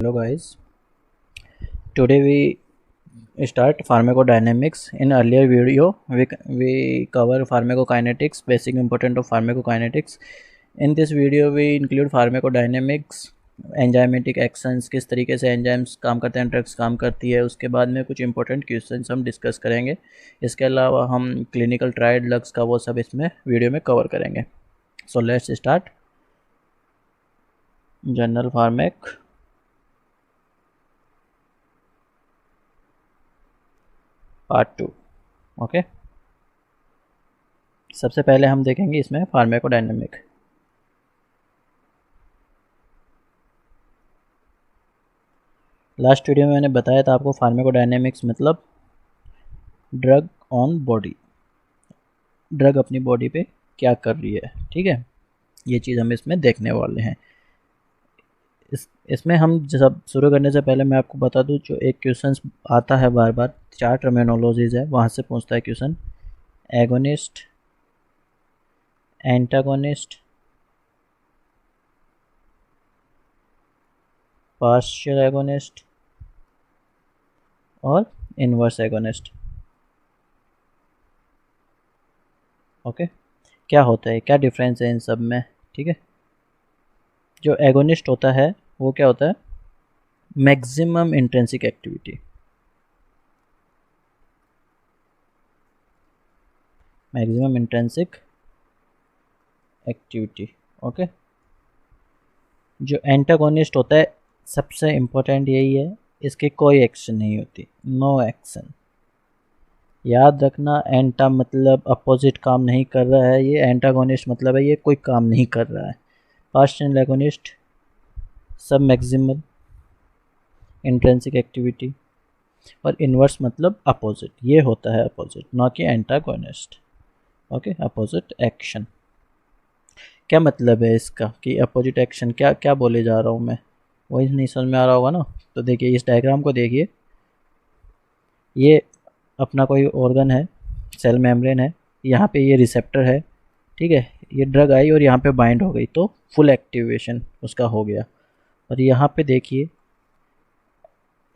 Hello guys, today we start pharmacodynamics. In earlier video we cover pharmacokinetics, basic important of pharmacokinetics. In this video we include pharmacodynamics, enzymatic actions, किस तरीके से enzymes काम करते हैं, drugs काम करती है, उसके बाद में कुछ इंपॉर्टेंट क्वेश्चंस हम डिस्कस करेंगे। इसके अलावा हम क्लिनिकल ट्रायल ड्रग्स का वो सब इसमें वीडियो में कवर करेंगे। So let's start. General pharmac part 2। Okay, सबसे पहले हम देखेंगे इसमें फार्माकोडायनेमिक। लास्ट वीडियो में मैंने बताया था आपको फार्माकोडायनेमिक्स मतलब ड्रग ऑन बॉडी, ड्रग अपनी बॉडी पे क्या कर रही है। ठीक है, ये चीज़ हम इसमें देखने वाले हैं। इसमें हम सब शुरू करने से पहले मैं आपको बता दूं, जो एक क्वेश्चन आता है बार बार, 4 टर्मिनोलॉजीज है, वहाँ से पूछता है question. Agonist, antagonist, partial agonist और इनवर्स एगोनिस्ट। ओके, क्या होता है, क्या डिफरेंस है इन सब में। ठीक है, जो एगोनिस्ट होता है वो क्या होता है, maximum intrinsic activity, maximum intrinsic activity. Okay, जो एंटागोनिस्ट होता है, सबसे इम्पोर्टेंट यही है, इसकी कोई एक्शन नहीं होती, नो एक्शन। याद रखना, एंटा मतलब अपोजिट काम नहीं कर रहा है, ये एंटागोनिस्ट मतलब है ये कोई काम नहीं कर रहा है। पार्शियल एगोनिस्ट सब मैक्सिमल इंट्रिंसिक एक्टिविटी, और इन्वर्स मतलब अपोजिट, ये होता है अपोजिट, ना कि एंटागोनिस्ट। Okay, opposite action. क्या मतलब है इसका कि अपोजिट एक्शन, क्या क्या बोले जा रहा हूँ मैं, वही नहीं समझ में आ रहा होगा ना। तो देखिए, इस डायग्राम को देखिए, ये अपना कोई ऑर्गन है, सेल मेम्ब्रेन है, यहाँ पे ये रिसेप्टर है। ठीक है, ये ड्रग आई और यहाँ पे बाइंड हो गई तो फुल एक्टिवेशन उसका हो गया। और यहाँ पे देखिए,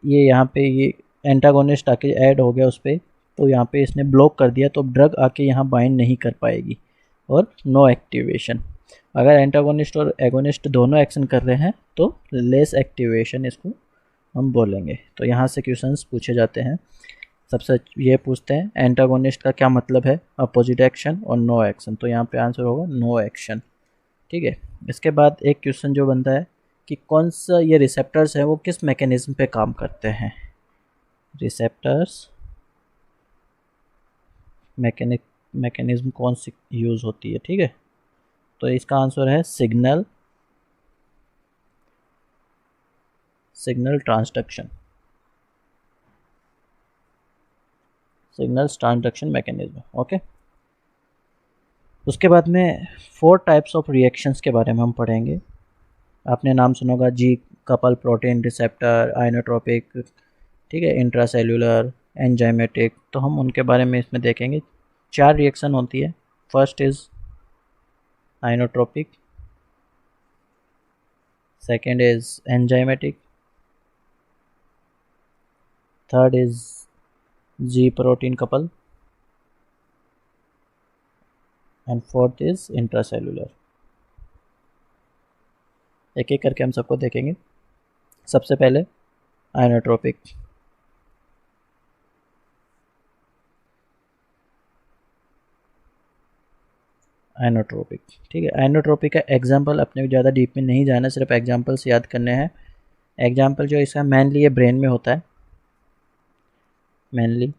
ये यहाँ पे ये एंटागोनिस्ट आके ऐड हो गया उस पर, तो यहाँ पे इसने ब्लॉक कर दिया, तो ड्रग आके यहाँ बाइंड नहीं कर पाएगी और नो एक्टिवेशन। अगर एंटागोनिस्ट और एगोनिस्ट दोनों एक्शन कर रहे हैं तो लेस एक्टिवेशन इसको हम बोलेंगे। तो यहाँ से क्वेश्चंस पूछे जाते हैं। सबसे ये पूछते हैं एंटागोनिस्ट का क्या मतलब है, अपोजिट एक्शन और नो एक्शन, तो यहाँ पे आंसर होगा नो एक्शन। ठीक है, इसके बाद एक क्वेश्चन जो बनता है कि कौन सा ये रिसेप्टर्स है वो किस मैकेनिज्म पे काम करते हैं। रिसेप्टर्स मैकेनिज्म कौन सी यूज़ होती है। ठीक है, तो इसका आंसर है signal transduction, signal transduction mechanism. Okay, उसके बाद में 4 टाइप्स ऑफ रिएक्शंस के बारे में हम पढ़ेंगे। आपने नाम सुना होगा, जी कपल प्रोटीन रिसेप्टर, आइनोट्रोपिक, ठीक है, इंट्रासेल्यूलर, एंजाइमेटिक, तो हम उनके बारे में इसमें देखेंगे। 4 रिएक्शन होती है। First is inotropic, second is enzymatic, third is ji protein couple and fourth is intracellular. एक एक करके हम सबको देखेंगे। सबसे पहले आइनोट्रोपिक। आइनोट्रोपिक, ठीक है, आइनोट्रोपिक का एग्जाम्पल अपने ज़्यादा डीप में नहीं जाना, सिर्फ एग्जाम्पल्स याद करने हैं। एग्जाम्पल जो इसका मेनली ये ब्रेन में होता है, मेनली।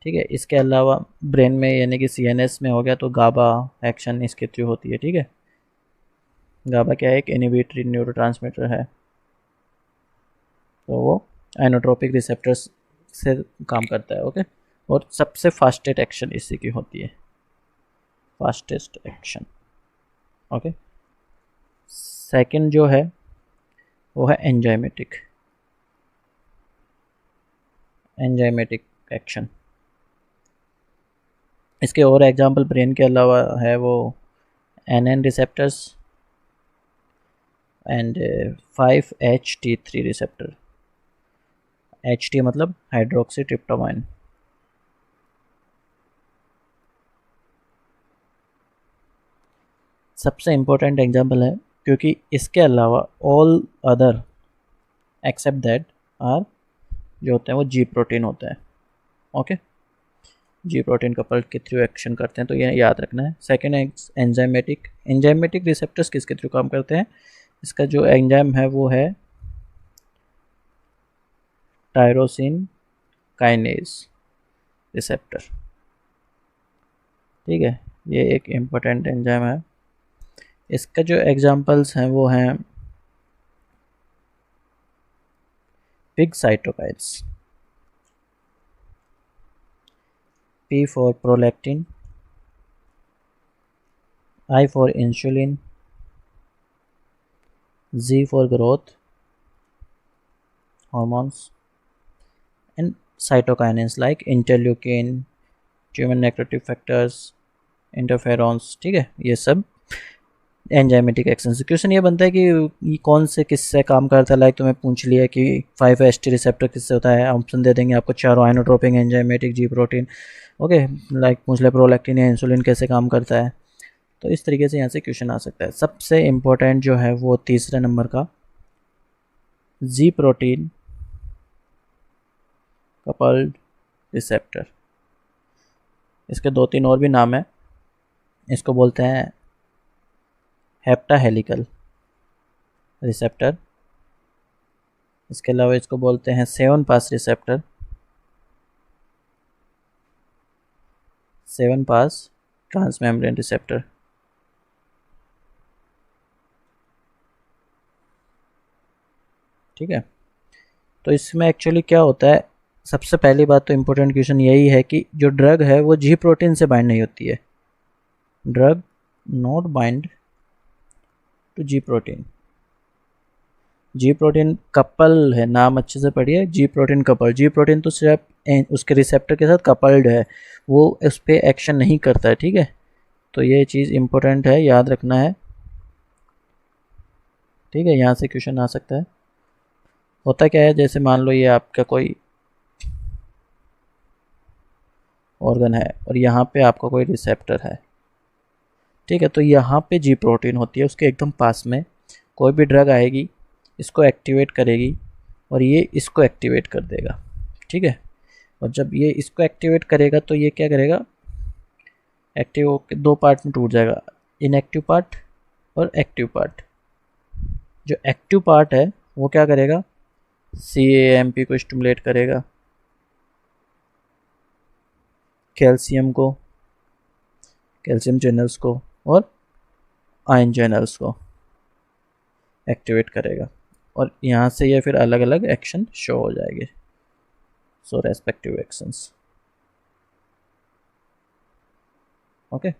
ठीक है, इसके अलावा ब्रेन में यानी कि सीएनएस में हो गया तो गाबा एक्शन इसके थ्रू होती है। ठीक है, गाबा क्या है, एक इनहिबिटरी न्यूरोट्रांसमीटर है, तो वो आइनोट्रोपिक रिसेप्टर्स से काम करता है। ओके, और सबसे फास्टेस्ट एक्शन इसी की होती है, फास्टेस्ट एक्शन। ओके, सेकंड जो है वो है एंजाइमेटिक, एंजाइमेटिक एक्शन। इसके और एग्जांपल ब्रेन के अलावा है वो NN receptors, and 5-HT3 receptor. HT मतलब हाइड्रोक्सी ट्रिप्टोमाइन। सबसे इम्पोर्टेंट एग्जाम्पल है, क्योंकि इसके अलावा all other except that are जो होते हैं वो जी प्रोटीन होते हैं। ओके, जी प्रोटीन कपल्ड के थ्रू एक्शन करते हैं, तो ये याद रखना है। सेकेंड एंजाइमेटिक रिसेप्टर्स किसके थ्रू काम करते हैं? इसका जो एंजाइम है वो है टायरोसिन काइनेज रिसेप्टर। ठीक है, ये एक इम्पोर्टेंट एंजाइम है। इसका जो एग्जांपल्स हैं वो हैं pig cytokines, P for prolactin, I for insulin, Z for growth hormones, and cytokinins like interleukin, tumor necrotic factors, interferons। ठीक है, ये सब एंजाइमेटिक एक्शन। क्वेश्चन ये बनता है कि ये कौन से किससे काम करता है। लाइक तुम्हें पूछ लिया कि 5-HT रिसेप्टर किससे होता है, ऑप्शन दे देंगे आपको चारों, आइनोट्रोपिक, एंजाइमेटिक, जी प्रोटीन। ओके, लाइक पूछ ले प्रोलैक्टिन या इंसुलिन कैसे काम करता है। तो इस तरीके से यहाँ से क्वेश्चन आ सकता है। सबसे इम्पोर्टेंट जो है वो तीसरे नंबर का जी प्रोटीन कपल्ड रिसेप्टर। इसके 2-3 और भी नाम है। इसको बोलते हैं हेप्टा हेलिकल रिसेप्टर। इसके अलावा इसको बोलते हैं 7 पास रिसेप्टर, 7 पास ट्रांसमेम्ब्रेन रिसेप्टर। ठीक है, तो इसमें एक्चुअली क्या होता है, सबसे पहली बात तो इम्पोर्टेंट क्वेश्चन यही है कि जो ड्रग है वो जी प्रोटीन से बाइंड नहीं होती है। Drug not bind to G protein. G protein couple है, नाम अच्छे से पढ़िए, G protein couple. G protein तो सिर्फ उसके रिसेप्टर के साथ कपल्ड है, वो उस पर एक्शन नहीं करता है। ठीक है, तो ये चीज़ इम्पोर्टेंट है, याद रखना है। ठीक है, यहाँ से क्वेश्चन आ सकता है। होता क्या है, जैसे मान लो ये आपका कोई ऑर्गन है और यहाँ पे आपका कोई रिसेप्टर है। ठीक है, तो यहाँ पे जी प्रोटीन होती है, उसके एकदम पास में कोई भी ड्रग आएगी, इसको एक्टिवेट करेगी और ये इसको एक्टिवेट कर देगा। ठीक है, और जब ये इसको एक्टिवेट करेगा तो ये क्या करेगा, एक्टिव होकर 2 पार्ट में टूट जाएगा, इनएक्टिव पार्ट और एक्टिव पार्ट। जो एक्टिव पार्ट है वो क्या करेगा, CAMP को स्टिमुलेट करेगा, कैल्शियम चैनल्स को और आयन चैनल्स को एक्टिवेट करेगा, और यहाँ से ये फिर अलग अलग एक्शन शो हो जाएंगे। सो रेस्पेक्टिव एक्शंस। ओके,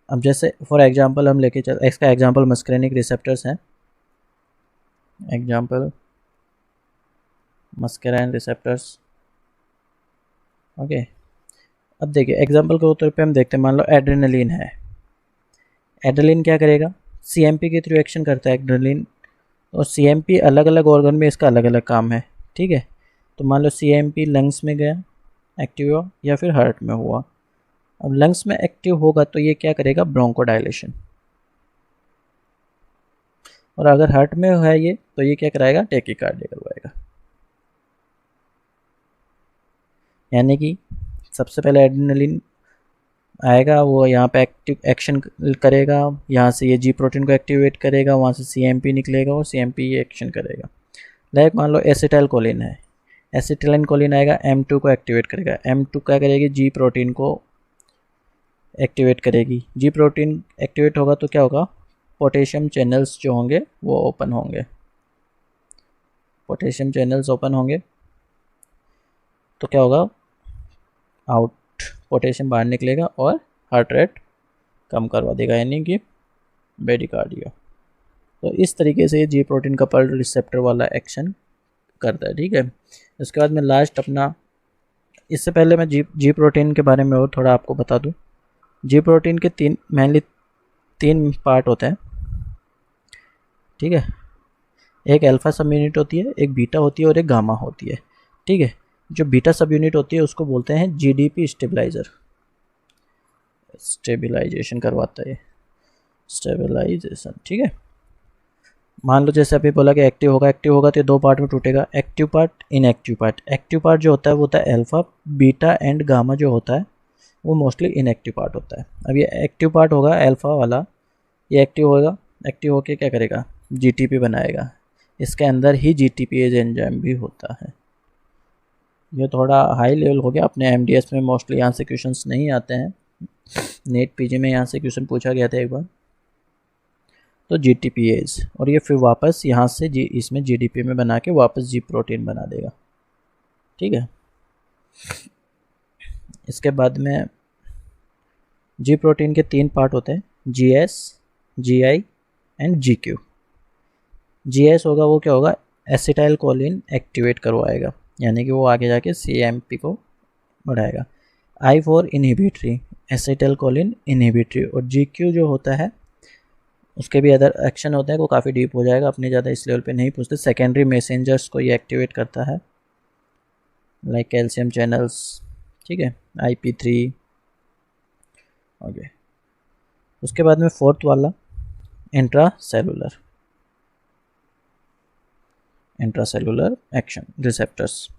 अब जैसे फॉर एग्जांपल हम लेके चल, इसका एग्जांपल मस्करेनिक रिसेप्टर्स हैं। Example muscarine receptors. ओके, अब देखिए एग्जांपल के तौर पे हम देखते हैं, मान लो एड्रेनलिन है। एड्रेनलिन क्या करेगा, CMP के थ्रू एक्शन करता है एड्रेनलिन, और CMP अलग अलग ऑर्गन में इसका अलग अलग काम है। ठीक है, तो मान लो CMP लंग्स में गया, एक्टिव हुआ, या फिर हार्ट में हुआ। अब लंग्स में एक्टिव होगा तो ये क्या करेगा, ब्रोंकोडायलेशन, और अगर हार्ट में है ये तो ये क्या कराएगा, टेकीकार्डिया करवाएगा। यानी कि सबसे पहले एड्रेनलिन आएगा, वो यहाँ पे एक्टिव एक्शन करेगा, यहाँ से ये जी प्रोटीन को एक्टिवेट करेगा, वहाँ से CMP निकलेगा और CMP ये एक्शन करेगा। लाइक मान लो एसिटाइल कोलिन है, एसिटाइल कोलिन आएगा, M2 को एक्टिवेट करेगा, M2 क्या करेगी, जी प्रोटीन को एक्टिवेट करेगी। जी प्रोटीन एक्टिवेट होगा तो क्या होगा, पोटेशियम चैनल्स जो होंगे वो ओपन होंगे, पोटेशियम चैनल्स ओपन होंगे तो क्या होगा, आउट पोटेशियम बाहर निकलेगा और हार्ट रेट कम करवा देगा, यानी कि ब्रेडिकार्डिया। तो इस तरीके से ये जी प्रोटीन कपल्ड रिसेप्टर वाला एक्शन करता है। ठीक है, उसके बाद में लास्ट अपना, इससे पहले मैं जी प्रोटीन के बारे में और थोड़ा आपको बता दूं। जी प्रोटीन के मेनली तीन पार्ट होते हैं। ठीक है। एक अल्फा सब यूनिट होती है, एक बीटा होती है और एक गामा होती है। ठीक है, जो बीटा सब यूनिट होती है उसको बोलते हैं जीडीपी स्टेबलाइजर। स्टेबलाइजेशन करवाता है, स्टेबलाइजेशन। ठीक है, मान लो जैसे अभी बोला कि एक्टिव होगा तो ये दो पार्ट में टूटेगा, active part, inactive part. Active part जो होता है वो होता है अल्फा, बीटा एंड गामा जो होता है वो मोस्टली इनएक्टिव पार्ट होता है। अब ये एक्टिव पार्ट होगा अल्फा वाला, ये एक्टिव होगा, एक्टिव होके क्या करेगा, जीटीपी बनाएगा। इसके अंदर ही जीटीपीएज एंजाइम भी होता है। ये थोड़ा हाई लेवल हो गया, अपने एमडीएस में मोस्टली यहाँ से क्वेश्चंस नहीं आते हैं, नेट पीजी में यहाँ से क्वेश्चन पूछा गया था एक बार। तो जीटीपीएज, और ये फिर वापस यहाँ से जी इसमें जीडीपी में बना के वापस जी प्रोटीन बना देगा। ठीक है, इसके बाद में जी प्रोटीन के 3 पार्ट होते हैं, GS, GI and GQ. GS होगा वो क्या होगा, एसिटाइल कोलिन एक्टिवेट करवाएगा, यानी कि वो आगे जाके सीएमपी को बढ़ाएगा। I for inhibitory, acetylcholine inhibitory. और जीक्यू जो होता है उसके भी अदर एक्शन होते हैं, वो काफ़ी डीप हो जाएगा, अपने ज़्यादा इस लेवल पे नहीं पूछते। सेकेंडरी मैसेंजर्स को ये एक्टिवेट करता है, लाइक कैल्शियम चैनल्स। ठीक है, IP3। ओके, उसके बाद में फोर्थ वाला intra cellular action receptors.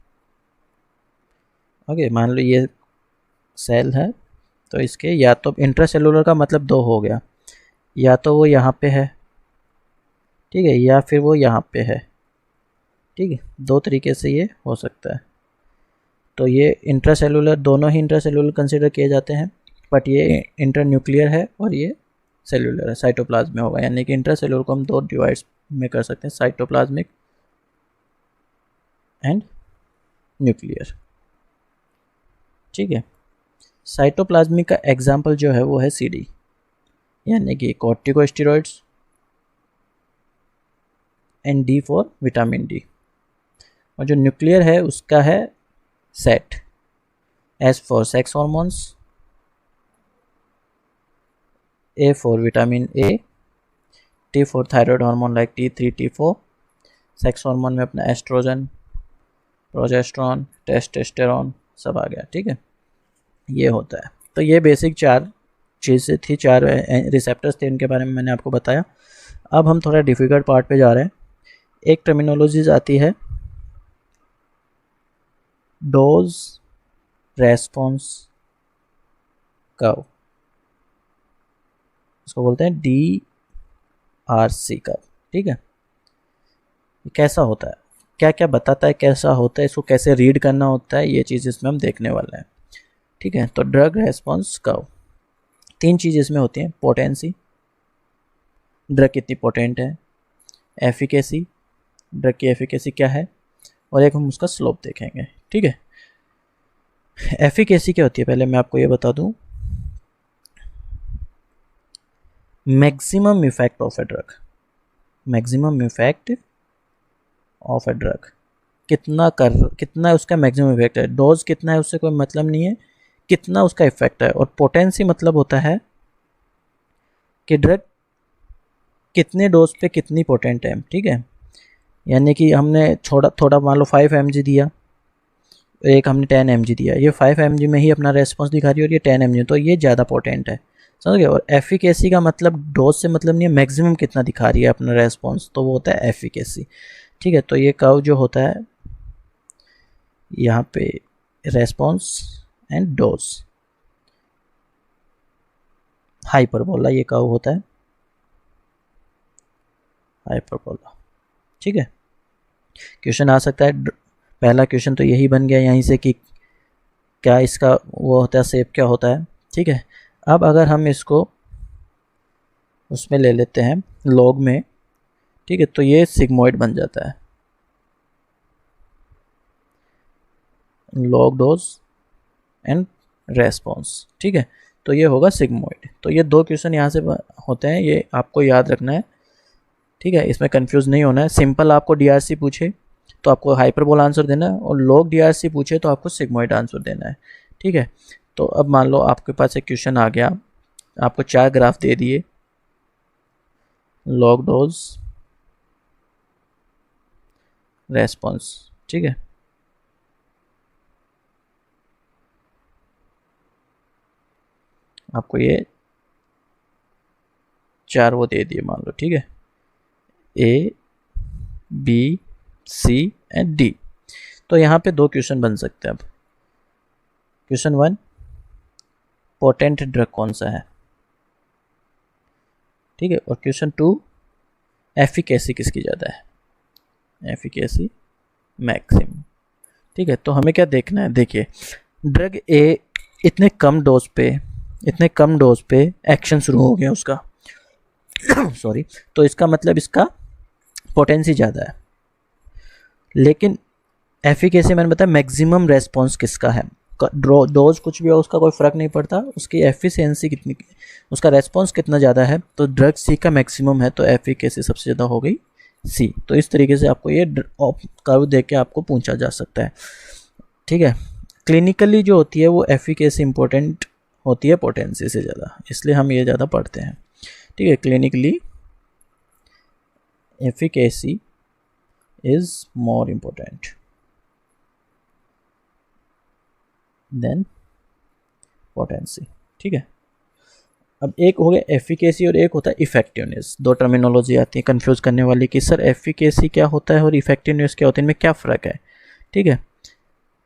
Okay, मान लो ये सेल है, तो इसके या तो इंट्रा सेलुलर का मतलब 2 हो गया, या तो वो यहाँ पे है, ठीक है, या फिर वो यहाँ पे है। ठीक है, 2 तरीके से ये हो सकता है। तो ये इंट्रासेलुलर, दोनों ही इंट्रासेलुलर कंसिडर किए जाते हैं, बट ये इंटरन्यूक्लियर है और ये सेलुलर है, साइटोप्लाज्म में होगा। यानी कि इंट्रासेलुलर को हम 2 डिवाइड्स में कर सकते हैं, साइटोप्लाज्मिक एंड न्यूक्लियर। ठीक है, साइटोप्लाज्मिक का एग्जाम्पल जो है वो है CD, यानी कि corticosteroids and D for vitamin D। और जो न्यूक्लियर है उसका है set, S for sex hormones, A for vitamin A, T for thyroid hormone like T3, T4। Sex hormone में अपना एस्ट्रोजन, प्रोजेस्टेरॉन, टेस्टोस्टेरॉन सब आ गया। ठीक है, ये होता है। तो ये बेसिक 4 चीज़ें थी, 4 रिसेप्टर्स थे, इनके बारे में मैंने आपको बताया। अब हम थोड़ा डिफ़िकल्ट पार्ट पे जा रहे हैं। एक टर्मिनोलॉजीज आती है डोज रेस्पॉन्स कर्व, इसको बोलते हैं DRC कर्व। ठीक है, कैसा होता है, क्या क्या बताता है, कैसा होता है, इसको कैसे रीड करना होता है, ये चीज़ इसमें हम देखने वाले हैं। ठीक है, तो ड्रग रेस्पॉन्स कर्व 3 चीज़ इसमें होती हैं, पोटेंसी, ड्रग कितनी पोटेंट है, एफिकेसी, ड्रग की एफिकेसी क्या है, और एक हम उसका स्लोप देखेंगे। ठीक है, एफिकेसी क्या होती है पहले मैं आपको ये बता दूं, maximum effect of a drug, maximum effect of a drug, कितना उसका मैक्सिमम इफेक्ट है। डोज कितना है उससे कोई मतलब नहीं है, कितना उसका इफेक्ट है। और पोटेंसी मतलब होता है कि ड्रग कितने डोज पे कितनी पोटेंट है। ठीक है, यानी कि हमने थोड़ा मान लो 5 mg दिया, एक हमने 10 mg दिया, ये 5 mg में ही अपना रेस्पॉन्स दिखा रही है और ये 10 mg, तो ये ज़्यादा पोटेंट है, समझ गए। और एफिकेसी का मतलब डोज से मतलब नहीं है, मैक्सिमम कितना दिखा रही है अपना रेस्पॉन्स, तो वो होता है एफिकेसी। ठीक है, तो ये कर्व जो होता है यहाँ पे रेस्पॉन्स एंड डोज, हाइपरबोला ये कर्व होता है, हाइपरबोला। ठीक है, क्वेश्चन आ सकता है, पहला क्वेश्चन तो यही बन गया यहीं से कि क्या इसका वो होता है, शेप क्या होता है। ठीक है, अब अगर हम इसको उसमें ले लेते हैं लॉग में, ठीक है, तो ये सिग्मोइड बन जाता है, लॉग डोज एंड रेस्पॉन्स। ठीक है, तो ये होगा सिग्मोइड। तो ये 2 क्वेश्चन यहाँ से होते हैं, ये आपको याद रखना है। ठीक है, इसमें कंफ्यूज नहीं होना है। सिंपल आपको DRC पूछे तो आपको हाइपरबोला आंसर देना है, और लॉग DRC पूछे तो आपको सिग्मोइड आंसर देना है। ठीक है, तो अब मान लो आपके पास एक क्वेश्चन आ गया, आपको 4 ग्राफ दे दिए, लॉग डोज रेस्पॉन्स। ठीक है, आपको ये 4 वो दे दिए मान लो। ठीक है, A B C and D. तो यहाँ पे 2 क्वेश्चन बन सकते हैं। अब क्वेश्चन 1, पोटेंट ड्रग कौन सा है। ठीक है, और क्वेश्चन 2, एफिकेसी किसकी ज़्यादा है, एफिकेसी मैक्सिमम। ठीक है, तो हमें क्या देखना है, देखिए ड्रग ए इतने कम डोज पे एक्शन शुरू हो गया उसका सॉरी, तो इसका मतलब इसका पोटेंसी ज़्यादा है। लेकिन एफिकेसी मैंने बताया मैक्सिमम रेस्पॉन्स किसका है, डोज कुछ भी हो उसका कोई फ़र्क नहीं पड़ता, उसकी एफिशिएंसी कितनी, उसका रेस्पॉन्स कितना ज़्यादा है। तो ड्रग सी का मैक्सिमम है तो एफिकेसी सबसे ज़्यादा हो गई सी। तो इस तरीके से आपको ये कर्व देख के आपको पूछा जा सकता है। ठीक है, क्लिनिकली जो होती है वो एफिकेसी इंपॉर्टेंट होती है पोटेंसी से ज़्यादा, इसलिए हम ये ज़्यादा पढ़ते हैं। ठीक है, clinically efficacy is more important then potency. ठीक है, अब एक हो गया एफिकेसी और एक होता है इफेक्टिवनेस। 2 टर्मिनोलॉजी आती है कंफ्यूज करने वाली कि सर एफिकेसी क्या होता है और इफेक्टिवनेस क्या होता है, इनमें क्या फ़र्क है। ठीक है,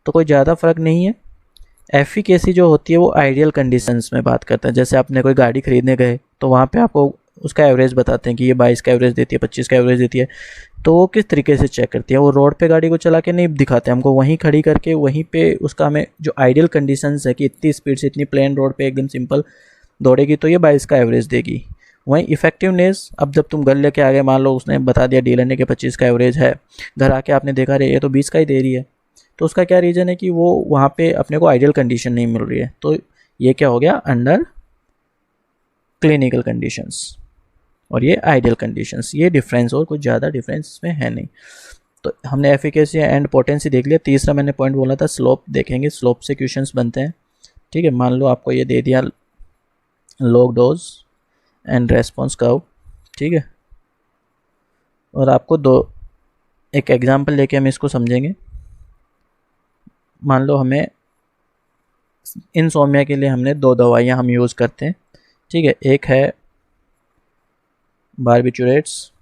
तो कोई ज़्यादा फ़र्क नहीं है। एफिकेसी जो होती है वो आइडियल कंडीशंस में बात करता है। जैसे आपने कोई गाड़ी खरीदने गए तो वहाँ पे आपको उसका एवरेज बताते हैं कि ये 22 का एवरेज देती है, 25 का एवरेज देती है। तो वो किस तरीके से चेक करती है, वो रोड पे गाड़ी को चला के नहीं दिखाते हमको, वहीं खड़ी करके वहीं पे उसका हमें जो आइडियल कंडीशंस है कि इतनी स्पीड से इतनी प्लेन रोड पे एकदम सिंपल दौड़ेगी तो ये 22 का एवरेज देगी। वहीं इफेक्टिवनेस, अब जब तुम घर लेके आ गए, मान लो उसने बता दिया डीलर ने कि 25 का एवरेज है, घर आके आपने देखा रे ये तो 20 का ही दे रही है, तो उसका क्या रीज़न है कि वो वहाँ पे अपने को आइडियल कंडीशन नहीं मिल रही है। तो ये क्या हो गया, अंडर क्लिनिकल कंडीशंस और ये आइडियल कंडीशंस, ये डिफरेंस, और कुछ ज़्यादा डिफरेंस इसमें है नहीं। तो हमने एफिकेसी एंड पोटेंसी देख लिया। तीसरा मैंने पॉइंट बोला था स्लोप देखेंगे, स्लोप से क्वेश्चंस बनते हैं। ठीक है, मान लो आपको ये दे दिया log dose and response curve. ठीक है, और आपको एक एग्जांपल लेके हम इसको समझेंगे। मान लो हमें इंसोम्निया के लिए हमने 2 दवाइयाँ हम यूज़ करते हैं। ठीक है, एक है बारबिटूरेट्स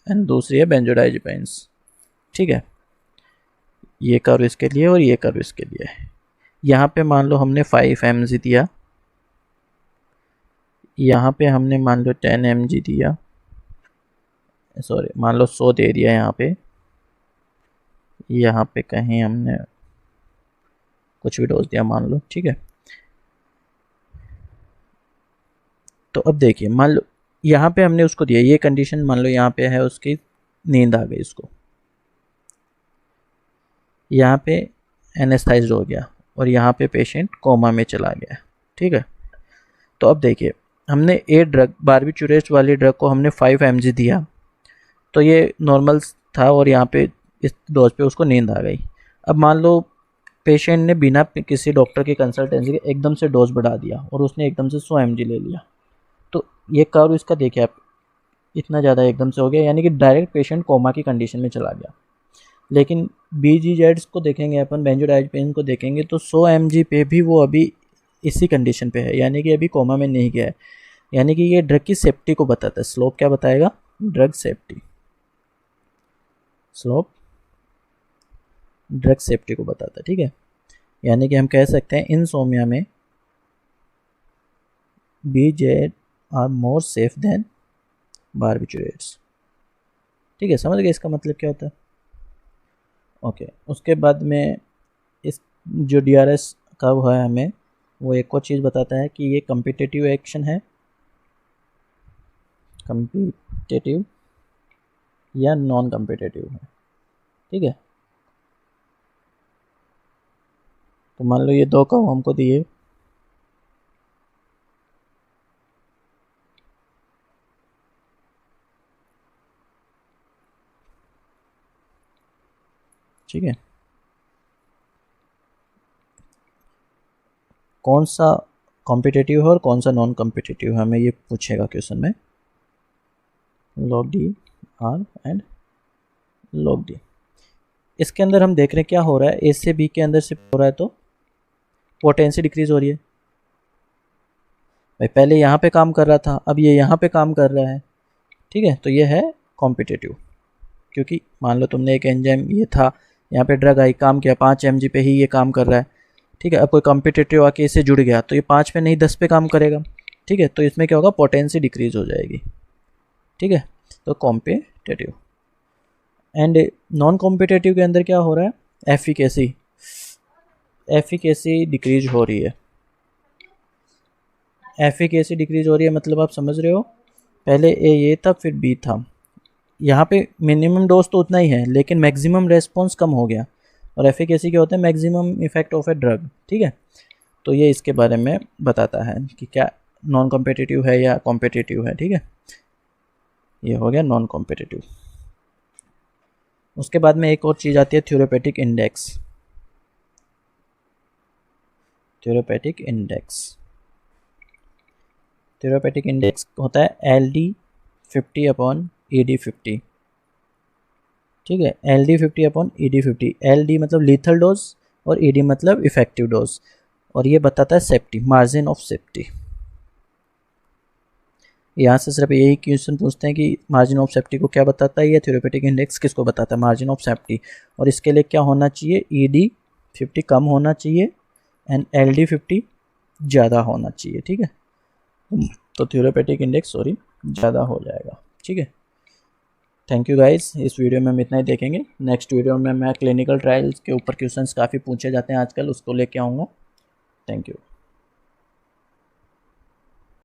एंड दूसरी है बेंजोडाइजेपाइन्स। ठीक है, ये कर्व इसके लिए और ये कर्व इसके लिए है। यहाँ पे मान लो हमने 5 mg दिया, यहाँ पे हमने मान लो 10 mg दिया, सॉरी मान लो 100 दे दिया यहाँ पे कहीं हमने कुछ भी डोज दिया मान लो। ठीक है, तो अब देखिए मान लो यहाँ पे हमने उसको दिया, ये कंडीशन मान लो यहाँ पे है उसकी नींद आ गई उसको, यहाँ पे एनेस्थाइज्ड हो गया और यहाँ पे पेशेंट कोमा में चला गया। ठीक है, तो अब देखिए हमने ए ड्रग बारबिटूरेट्स वाली ड्रग को हमने 5 mg दिया, तो ये नॉर्मल था और यहाँ पे इस डोज पे उसको नींद आ गई। अब मान लो पेशेंट ने बिना किसी डॉक्टर की कंसल्टेंसी के एकदम से डोज बढ़ा दिया और उसने एकदम से 100 mg ले लिया, तो ये कर्व इसका देखिए आप, इतना ज़्यादा एकदम से हो गया, यानी कि डायरेक्ट पेशेंट कोमा की कंडीशन में चला गया। लेकिन BGZ को देखेंगे अपन, बेंजोडाइजेपाइन को देखेंगे तो 100 mg पे भी वो अभी इसी कंडीशन पे है, यानी कि अभी कोमा में नहीं गया है। यानी कि ये ड्रग की सेफ्टी को बताता है। स्लोप क्या बताएगा, drug safety, slope drug safety को बताता है। ठीक है, यानी कि हम कह सकते हैं इंसोम्निया में BZ are more safe than barbiturates. ठीक है, समझ गए इसका मतलब क्या होता है। ओके, उसके बाद में इस जो DRS कर्व है हमें वो एक और चीज़ बताता है कि ये कम्पिटिटिव एक्शन है, कम्पिटिटिव या नॉन कम्पिटिटिव है। ठीक है, तो मान लो ये 2 कर्व हमको दिए, ठीक है, कौन सा कॉम्पिटिटिव है और कौन सा नॉन कॉम्पिटिटिव है हमें ये पूछेगा क्वेश्चन में, log D R and log D। इसके अंदर हम देख रहे हैं क्या हो रहा है, ए से बी के अंदर शिफ्ट हो रहा है तो पोटेंसी डिक्रीज हो रही है। भाई पहले यहाँ पे काम कर रहा था, अब ये यहाँ पे काम कर रहा है, ठीक है। तो ये है कॉम्पिटिटिव, क्योंकि मान लो तुमने एक एंजाइम ये था, यहाँ पे ड्रग आई, काम किया 5 mg पे ही ये काम कर रहा है, ठीक है। अब कोई कॉम्पिटिटिव आके इससे जुड़ गया तो ये 5 पे नहीं 10 पे काम करेगा, ठीक है। तो इसमें क्या होगा, पोटेंसी डिक्रीज हो जाएगी, ठीक है। तो कॉम्पिटिटिव। एंड नॉन कॉम्पिटिटिव के अंदर क्या हो रहा है, एफिकेसी डिक्रीज हो रही है। एफिकेसी डिक्रीज हो रही है मतलब आप समझ रहे हो, पहले ए ये था फिर बी था, यहाँ पे मिनिमम डोज तो उतना ही है लेकिन मैक्सिमम रेस्पॉन्स कम हो गया। और एफिकेसी क्या होता है, maximum effect of a drug, ठीक है। तो ये इसके बारे में बताता है कि क्या नॉन कॉम्पिटिटिव है या कॉम्पिटिटिव है, ठीक है। ये हो गया नॉन कॉम्पिटिटिव। उसके बाद में एक और चीज़ आती है थ्योरेपेटिक इंडेक्स। थ्योरेपेटिक इंडेक्स होता है LD50/ED50, ठीक है। LD50/ED50, LD मतलब लीथल डोज और ED मतलब इफेक्टिव डोज, और ये बताता है सेफ्टी, मार्जिन ऑफ सेफ्टी। यहाँ से सिर्फ यही क्वेश्चन पूछते हैं कि मार्जिन ऑफ सेफ्टी को क्या बताता है, या थ्योरेपेटिक इंडेक्स किसको बताता है, मार्जिन ऑफ सेफ्टी। और इसके लिए क्या होना चाहिए, ED50 कम होना चाहिए एंड LD50 ज़्यादा होना चाहिए, ठीक है। तो थ्योरेपेटिक इंडेक्स ज़्यादा हो जाएगा, ठीक है। थैंक यू गाइस, इस वीडियो में हम इतना ही देखेंगे। नेक्स्ट वीडियो में मैं क्लिनिकल ट्रायल्स के ऊपर क्वेश्चंस काफ़ी पूछे जाते हैं आजकल, उसको लेके आऊँगा। Thank you.